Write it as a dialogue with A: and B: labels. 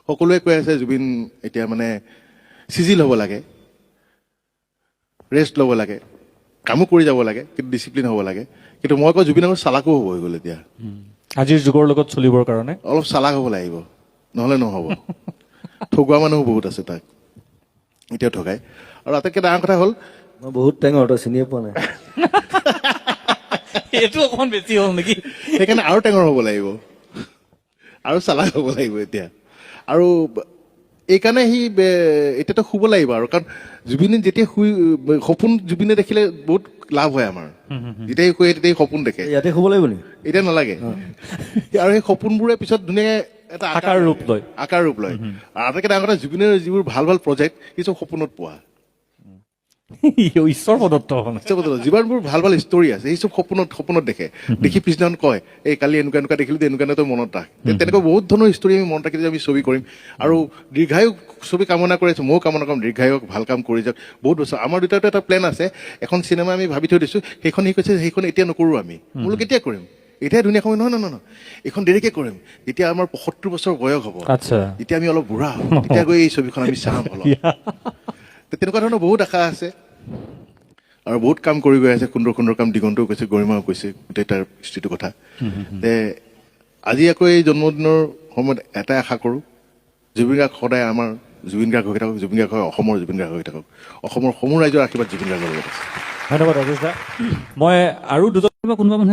A: সকলোৱে কৈ আছে জুবিন এতিয়া মানে চিজিল হ'ব লাগে, ৰেষ্ট ল'ব লাগে, কামো কৰি যাব লাগে, কিন্তু ডিচিপ্লিন হ'ব লাগে। কিন্তু মই কওঁ জুবিন আকৌ চালাকো হ'ব হৈ গ'ল এতিয়া।
B: আজিৰ যুগৰ লগত চলিবৰ কাৰণে
A: অলপ চালাক হ'ব লাগিব, নহ'লে নহ'ব। ঠগোৱা মানুহ বহুত আছে তাক, এতিয়াও ঠগাই। আৰু আটাইতকৈ ডাঙৰ কথা হ'ল
C: মই বহুত টেঙৰ, তই চিনিয়ে পোৱা নাই।
B: এইটো অকণমান বেছি হ'ল নেকি?
A: সেইকাৰণে আৰু টেঙৰ হ'ব লাগিব, আৰু চালাক হ'ব লাগিব এতিয়া। আৰু এইকাৰণে সি এতিয়াতো শুব লাগিব আৰু, কাৰণ জুবিনে যেতিয়া সপোন জুবিনে দেখিলে বহুত লাভ হয় আমাৰ। যেতিয়াই শুৱে তেতিয়াই সপোন দেখে,
C: ইয়াতে শুব লাগিব নি?
A: এতিয়া নালাগে। আৰু সেই সপোনবোৰে পিছত ধুনীয়াকৈ এটা
B: আকাৰ ৰূপ লয়।
A: আকাৰ ৰূপ লয়। আৰু আটাইতকৈ ডাঙৰ কথা জুবিনৰ যিবোৰ ভাল ভাল প্ৰজেক্ট সি চব সপোনত পোৱা।
B: ঈশ্বৰ প্ৰদত্ত মানে।
A: যিমানবোৰ ভাল ভাল ষ্টৰী আছে সেই চব সপোনত দেখে, দেখি পিছদিনাখন কয় এই কালি এনেকুৱা এনেকুৱা দেখিলো এনেকুৱা তই মনত ৰাখ। তেনেকুৱা বহুত ধৰণৰ ষ্টৰী আমি মনত ৰাখি আমি ছবি কৰিম। আৰু দীৰ্ঘায়ু ছবি কামনা কৰি আছো, ময়ো কামনা কৰিম দীৰ্ঘায়ু ভাল কাম কৰি যাওক বহুত বছৰ। আমাৰ দুটাৰতো এটা প্লেন আছে, এখন চিনেমা আমি ভাবি থৈ দিছো, সেইখন সি কৈছে সেইখন এতিয়া নকৰোঁ আমি। বোলো কেতিয়া কৰিম? এতিয়াই ধুনীয়া সময়, নহয় নহয়, এইখন দেৰিকে কৰিম, যেতিয়া আমাৰ ৭৫ বছৰ বয়স হ'ব,
B: আচ্ছা,
A: যেতিয়া আমি অলপ বুঢ়া হ'ম, তেতিয়া গৈ এই ছবিখন আমি চাম অলপ। তেনেকুৱা ধৰণৰ বহুত আশা আছে আৰু বহুত কাম কৰি গৈ আছে, সুন্দৰ সুন্দৰ কাম। দিগন্তও কৈছে, গৰিমাও কৈছে গোটেই তাৰ স্থিতিৰ কথা। আজি আকৌ এই জন্মদিনৰ সময়ত এটাই আশা কৰোঁ, জুবিন গাৰ্গ সদায় আমাৰ জুবিন গাৰ্গ হৈ থাকক, জুবিন গাৰ্গ হয় অসমৰ জুবিন গাৰ্গ হৈ থাকক, অসমৰ সমূহ ৰাইজৰ আশীৰ্বাদ জুবিন গাৰ্গৰ লগত আছে।
B: ধন্যবাদ ৰাজেশ দা। মই আৰু দুজন কোনোবা মানুহে